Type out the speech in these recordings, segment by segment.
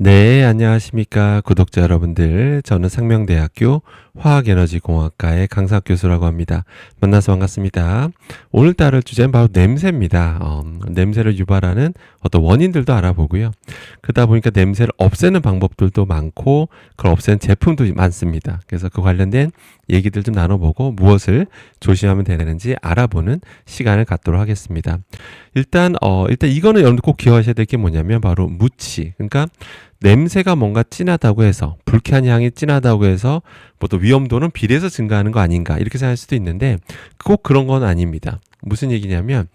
네, 안녕하십니까, 구독자 여러분들. 저는 상명대학교 화학에너지공학과의 강사학 교수라고 합니다. 만나서 반갑습니다. 오늘 다룰 주제는 바로 냄새입니다. 냄새를 유발하는 어떤 원인들도 알아보고요. 그러다 보니까 냄새를 없애는 방법들도 많고, 그걸 없애는 제품도 많습니다. 그래서 그 관련된 얘기들 좀 나눠보고 무엇을 조심하면 되는지 알아보는 시간을 갖도록 하겠습니다. 일단 이거는 여러분들 꼭 기억하셔야 될 게 뭐냐면 바로 무치. 그러니까 냄새가 뭔가 진하다고 해서, 불쾌한 향이 진하다고 해서 뭐 또 위험도는 비례해서 증가하는 거 아닌가 이렇게 생각할 수도 있는데 꼭 그런 건 아닙니다. 무슨 얘기냐면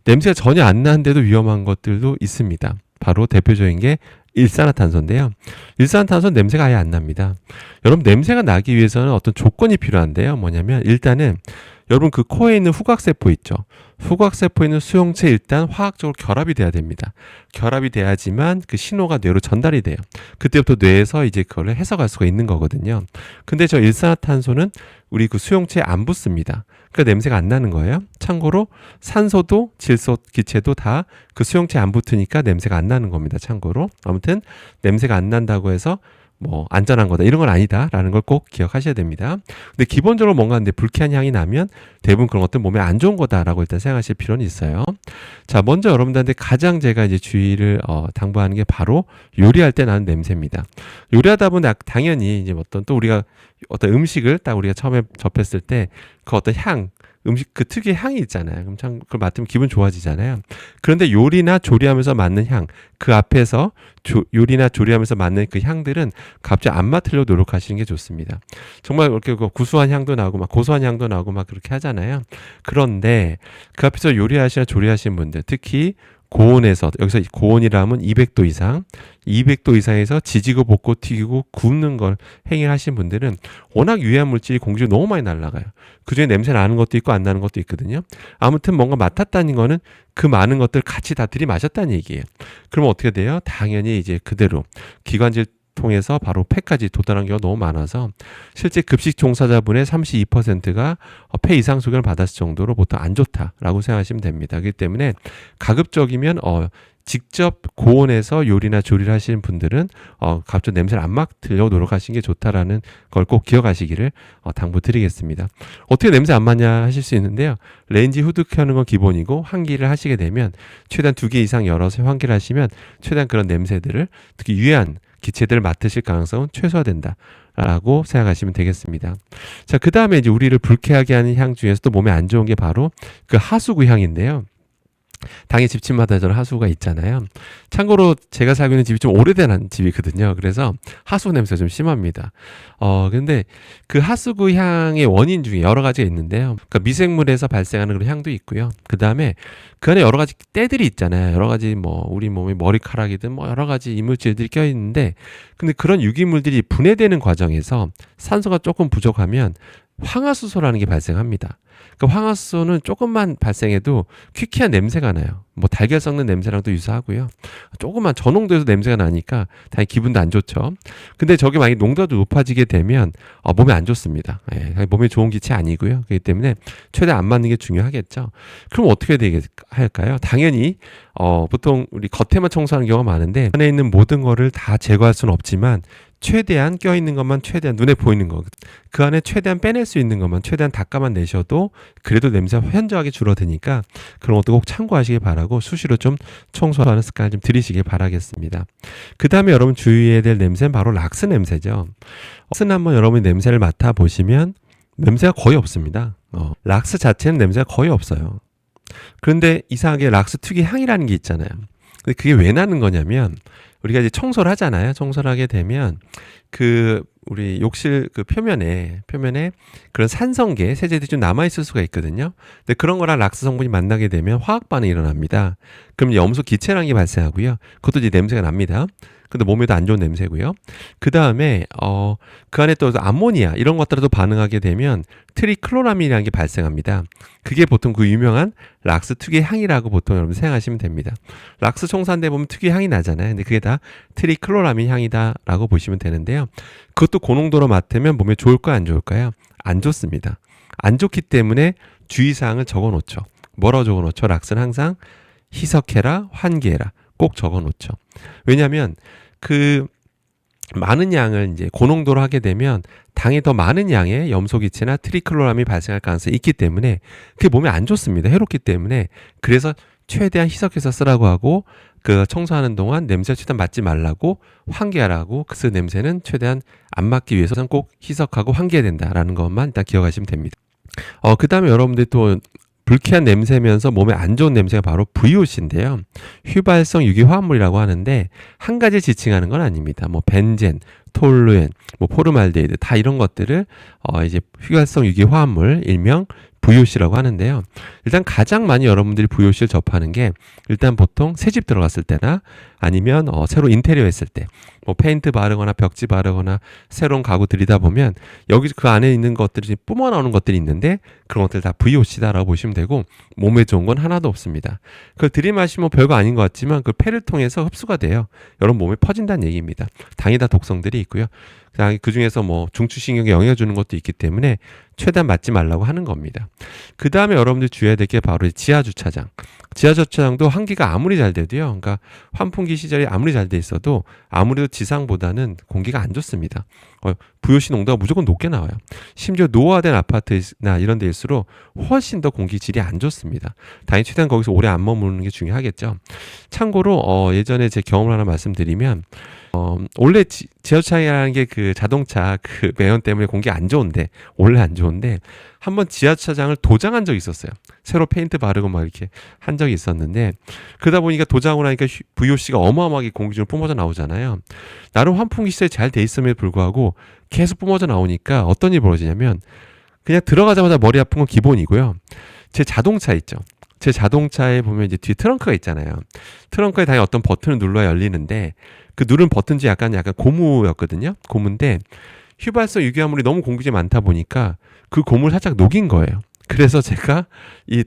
냄새가 전혀 안 나는데도 위험한 것들도 있습니다. 바로 대표적인 게 일산화탄소인데요. 일산화탄소는 냄새가 아예 안 납니다. 여러분, 냄새가 나기 위해서는 어떤 조건이 필요한데요. 뭐냐면 일단은 여러분 그 코에 있는 후각세포 있죠. 후각세포에 있는 수용체 일단 화학적으로 결합이 돼야 됩니다. 결합이 돼야지만 그 신호가 뇌로 전달이 돼요. 그때부터 뇌에서 이제 그걸 해석할 수가 있는 거거든요. 근데 저 일산화탄소는 우리 그 수용체에 안 붙습니다. 그러니까 냄새가 안 나는 거예요. 참고로 산소도 질소, 기체도 다 그 수용체에 안 붙으니까 냄새가 안 나는 겁니다. 참고로. 아무튼 냄새가 안 난다고 해서 뭐 안전한 거다 이런 건 아니다라는 걸 꼭 기억하셔야 됩니다. 근데 기본적으로 뭔가 근데 불쾌한 향이 나면 대부분 그런 것들 몸에 안 좋은 거다라고 일단 생각하실 필요는 있어요. 자, 먼저 여러분들한테 가장 제가 이제 주의를 당부하는 게 바로 요리할 때 나는 냄새입니다. 요리하다 보면 당연히 이제 어떤 또 우리가 어떤 음식을 딱 우리가 처음에 접했을 때 그 어떤 향, 음식 그 특유의 향이 있잖아요. 그럼 참 그걸 맡으면 기분 좋아지잖아요. 그런데 요리나 조리하면서 맡는 향, 그 앞에서 요리나 조리하면서 맡는 그 향들은 갑자기 안 맡으려고 노력하시는 게 좋습니다. 정말 이렇게 구수한 향도 나고 막 고소한 향도 나고 막 그렇게 하잖아요. 그런데 그 앞에서 요리하시나 조리하시는 분들, 특히 고온에서, 여기서 고온이라면 200도 이상, 200도 이상에서 지지고 볶고 튀기고 굽는 걸 행위하시는 분들은 워낙 유해한 물질이 공중에 너무 많이 날아가요. 그중에 냄새 나는 것도 있고 안 나는 것도 있거든요. 아무튼 뭔가 맡았다는 거는 그 많은 것들 같이 다 들이마셨다는 얘기예요. 그러면 어떻게 돼요? 당연히 이제 그대로 기관지를 통해서 바로 폐까지 도달한 경우가 너무 많아서 실제 급식 종사자분의 32%가 폐 이상 소견을 받았을 정도로 보통 안 좋다라고 생각하시면 됩니다. 그렇기 때문에 가급적이면 직접 고온에서 요리나 조리를 하시는 분들은 갑자기 냄새를 안 맡으려고 노력하시는 게 좋다라는 걸 꼭 기억하시기를 당부드리겠습니다. 어떻게 냄새 안 맡냐 하실 수 있는데요. 레인지 후드 켜는 건 기본이고 환기를 하시게 되면 최대한 2개 이상 열어서 환기를 하시면 최대한 그런 냄새들을 특히 유해한 기체들을 맡으실 가능성은 최소화된다라고 생각하시면 되겠습니다. 자, 그 다음에 이제 우리를 불쾌하게 하는 향 중에서도 몸에 안 좋은 게 바로 그 하수구 향인데요. 당연히 집집마다 저런 하수구가 있잖아요. 참고로 제가 살고 있는 집이 좀 오래된 집이거든요. 그래서 하수구 냄새가 좀 심합니다. 근데 그 하수구 향의 원인 중에 여러 가지가 있는데요. 그러니까 미생물에서 발생하는 그런 향도 있고요. 그 다음에 그 안에 여러 가지 때들이 있잖아요. 여러 가지 뭐 우리 몸에 머리카락이든 뭐 여러 가지 이물질들이 껴 있는데, 근데 그런 유기물들이 분해되는 과정에서 산소가 조금 부족하면 황화수소라는 게 발생합니다. 그 황화수소는 조금만 발생해도 퀴퀴한 냄새가 나요. 뭐 달걀 썩는 냄새랑도 유사하고요. 조금만 저농도에서 냄새가 나니까 당연히 기분도 안 좋죠. 근데 저게 만약에 농도가 높아지게 되면 몸에 안 좋습니다. 몸에 좋은 기체 아니고요. 그렇기 때문에 최대한 안 맞는 게 중요하겠죠. 그럼 어떻게 할까요? 당연히 보통 우리 겉에만 청소하는 경우가 많은데 안에 있는 모든 거를 다 제거할 수는 없지만 최대한 껴있는 것만 최대한 눈에 보이는 거, 그 안에 최대한 빼낼 수 있는 것만 최대한 닦아만 내셔도 그래도 냄새가 현저하게 줄어드니까 그런 것도 꼭 참고하시기 바라고 수시로 좀 청소하는 습관을 좀 들이시길 바라겠습니다. 그 다음에 여러분 주의해야 될 냄새는 바로 락스 냄새죠. 락스는 한번 여러분이 냄새를 맡아보시면 냄새가 거의 없습니다. 락스 자체는 냄새가 거의 없어요. 그런데 이상하게 락스 특유의 향이라는 게 있잖아요. 근데 그게 왜 나는 거냐면 우리가 이제 청소를 하잖아요. 청소를 하게 되면 그 우리 욕실 그 표면에 그런 산성계 세제들이 좀 남아 있을 수가 있거든요. 근데 그런 거랑 락스 성분이 만나게 되면 화학 반응이 일어납니다. 그럼 염소 기체라는 게 발생하고요. 그것도 이제 냄새가 납니다. 근데 몸에도 안 좋은 냄새고요. 그 다음에 그 안에 또 암모니아 이런 것들도 반응하게 되면 트리클로라민이라는 게 발생합니다. 그게 보통 그 유명한 락스 특유의 향이라고 보통 여러분 생각하시면 됩니다. 락스 청소한데 보면 특유의 향이 나잖아요. 근데 그게 다 트리클로라민 향이다라고 보시면 되는데요. 그것도 고농도로 맡으면 몸에 좋을까요, 안 좋을까요? 안 좋습니다. 안 좋기 때문에 주의사항을 적어놓죠. 뭐라고 적어놓죠? 락스는 항상 희석해라, 환기해라 꼭 적어놓죠. 왜냐하면 그 많은 양을 이제 고농도로 하게 되면 당이 더 많은 양의 염소기체나 트리클로람이 발생할 가능성이 있기 때문에 그게 몸에 안 좋습니다. 해롭기 때문에 그래서 최대한 희석해서 쓰라고 하고 그 청소하는 동안 냄새를 최대한 맡지 말라고 환기하라고 그 냄새는 최대한 안 맡기 위해서는 꼭 희석하고 환기해야 된다라는 것만 일단 기억하시면 됩니다. 그 다음에 여러분들이 또 불쾌한 냄새면서 몸에 안 좋은 냄새가 바로 VOC인데요. 휘발성 유기화합물이라고 하는데 한 가지 지칭하는 건 아닙니다. 뭐 벤젠, 톨루엔, 뭐 포르말데히드 다 이런 것들을 이제 휘발성 유기화합물 일명 VOC라고 하는데요. 일단 가장 많이 여러분들이 VOC를 접하는 게 일단 보통 새집 들어갔을 때나 아니면 새로 인테리어 했을 때 뭐 페인트 바르거나 벽지 바르거나 새로운 가구 들이다 보면 여기 그 안에 있는 것들이 뿜어 나오는 것들이 있는데 그런 것들 다 VOC다라고 보시면 되고 몸에 좋은 건 하나도 없습니다. 그걸 들이마시면 별거 아닌 것 같지만 그 폐를 통해서 흡수가 돼요. 여러분 몸에 퍼진다는 얘기입니다. 당이 다 독성들이 있고요. 그 중에서 뭐 중추신경에 영향을 주는 것도 있기 때문에 최대한 맞지 말라고 하는 겁니다. 그 다음에 여러분들 주의해야 될 게 바로 지하주차장. 지하주차장도 환기가 아무리 잘 돼도요. 그러니까 환풍기 시절이 아무리 잘 돼 있어도 아무래도 지상보다는 공기가 안 좋습니다. VOC 농도가 무조건 높게 나와요. 심지어 노후화된 아파트나 이런 데일수록 훨씬 더 공기 질이 안 좋습니다. 당연히 최대한 거기서 오래 안 머무르는 게 중요하겠죠. 참고로 예전에 제 경험을 하나 말씀드리면 원래 지하주차장이라는 게 그 자동차 그 매연 때문에 공기 안 좋은데 원래 안 좋은데 한번 지하주차장을 도장한 적이 있었어요. 새로 페인트 바르고 막 이렇게 한 적이 있었는데 그러다 보니까 도장을 하니까 VOC가 어마어마하게 공기 중으로 뿜어져 나오잖아요. 나름 환풍기 시설이 잘 돼 있음에도 불구하고 계속 뿜어져 나오니까 어떤 일이 벌어지냐면 그냥 들어가자마자 머리 아픈 건 기본이고요. 제 자동차 있죠. 제 자동차에 보면 이제 뒤에 트렁크가 있잖아요. 트렁크에 당연히 어떤 버튼을 눌러야 열리는데 그 누른 버튼지 약간 고무였거든요. 고무인데 휘발성 유기화물이 너무 공기중에 많다 보니까 그 고무를 살짝 녹인 거예요. 그래서 제가 이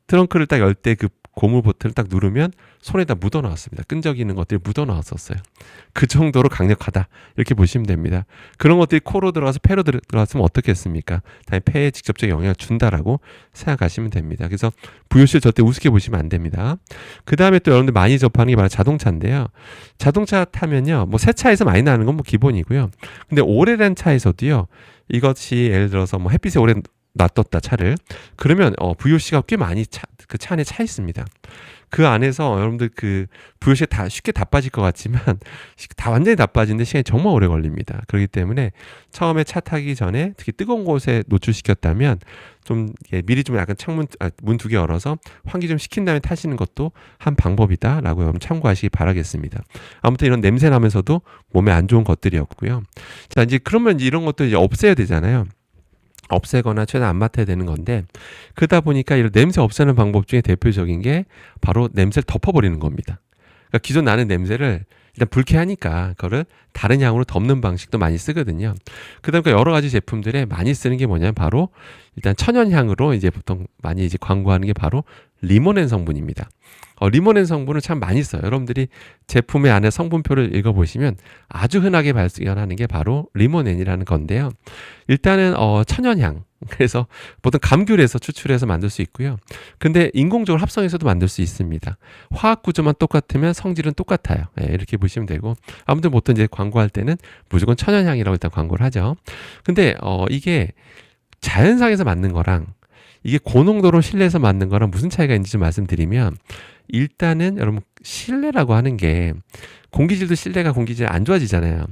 트렁크를 딱 열 때 그 고무 버튼을 딱 누르면 손에다 묻어 나왔습니다. 끈적이는 것들이 묻어 나왔었어요. 그 정도로 강력하다. 이렇게 보시면 됩니다. 그런 것들이 코로 들어가서 폐로 들어갔으면 어떻겠습니까? 당연히 폐에 직접적인 영향을 준다라고 생각하시면 됩니다. 그래서 VOC를 절대 우습게 보시면 안 됩니다. 그 다음에 또 여러분들 많이 접하는 게 바로 자동차인데요. 자동차 타면요. 뭐 새 차에서 많이 나는 건 뭐 기본이고요. 근데 오래된 차에서도요. 이것이 예를 들어서 뭐 햇빛에 오래 놔뒀다 차를 그러면 VOC가 꽤 많이 그 차 안에 차 있습니다. 그 안에서 여러분들 그 VOC가 다 쉽게 다 빠질 것 같지만 다 완전히 다 빠지는데 시간이 정말 오래 걸립니다. 그렇기 때문에 처음에 차 타기 전에 특히 뜨거운 곳에 노출시켰다면 좀 미리 좀 약간 문 두 개 열어서 환기 좀 시킨 다음에 타시는 것도 한 방법이다라고 여러분 참고하시기 바라겠습니다. 아무튼 이런 냄새 나면서도 몸에 안 좋은 것들이었고요. 자 이제 그러면 이런 것도 이제 없애야 되잖아요. 없애거나 최대한 안 맡아야 되는 건데 그러다 보니까 이런 냄새 없애는 방법 중에 대표적인 게 바로 냄새를 덮어버리는 겁니다. 그러니까 기존 나는 냄새를 일단 불쾌하니까 그거를 다른 향으로 덮는 방식도 많이 쓰거든요. 그다음에 여러 가지 제품들에 많이 쓰는 게 뭐냐면 바로 일단 천연향으로 이제 보통 많이 이제 광고하는 게 바로 리모넨 성분입니다. 리모넨 성분을 참 많이 써요. 여러분들이 제품의 안에 성분표를 읽어보시면 아주 흔하게 발견하는 게 바로 리모넨이라는 건데요. 일단은 천연향. 그래서 보통 감귤에서 추출해서 만들 수 있고요. 근데 인공적으로 합성해서도 만들 수 있습니다. 화학 구조만 똑같으면 성질은 똑같아요. 이렇게 보시면 되고 아무튼 보통 이제 광고할 때는 무조건 천연향이라고 일단 광고를 하죠. 근데 이게 자연상에서 만든 거랑 이게 고농도로 실내에서 만든 거랑 무슨 차이가 있는지 좀 말씀드리면 일단은 여러분 실내라고 하는 게 공기질도 실내가 공기질 안 좋아지잖아요.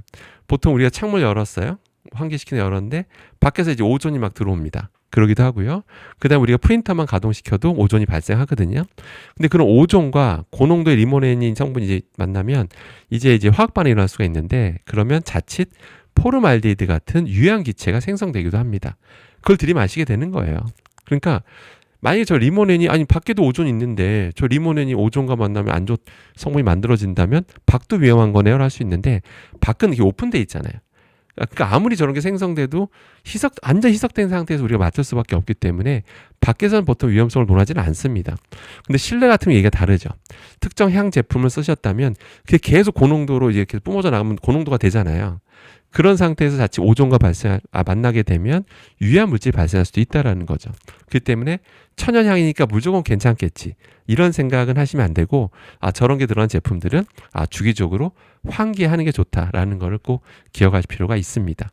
보통 우리가 창문 열었어요. 환기시키는 열었는데 밖에서 이제 오존이 막 들어옵니다. 그러기도 하고요. 그다음에 우리가 프린터만 가동시켜도 오존이 발생하거든요. 근데 그런 오존과 고농도의 리모넨인 성분이 이제 만나면 이제 화학 반응이 일어날 수가 있는데 그러면 자칫 포르말데히드 같은 유해한 기체가 생성되기도 합니다. 그걸 들이마시게 되는 거예요. 그러니까 만약에 저 리모넨이 아니 밖에도 오존이 있는데 저 리모넨이 오존과 만나면 안 좋은 성분이 만들어진다면 밖도 위험한 거네요 할 수 있는데 밖은 이게 오픈돼 있잖아요. 그러니까 아무리 저런 게 생성돼도 완전 희석된 상태에서 우리가 맡을 수밖에 없기 때문에 밖에서는 보통 위험성을 논하지는 않습니다. 근데 실내 같은 얘기가 다르죠. 특정 향 제품을 쓰셨다면 그게 계속 고농도로 이제 계속 뿜어져 나가면 고농도가 되잖아요. 그런 상태에서 자칫 오존과 만나게 되면 유해한 물질이 발생할 수도 있다라는 거죠. 그렇기 때문에 천연향이니까 무조건 괜찮겠지. 이런 생각은 하시면 안 되고, 저런 게 들어간 제품들은 주기적으로 환기하는 게 좋다라는 거를 꼭 기억할 필요가 있습니다.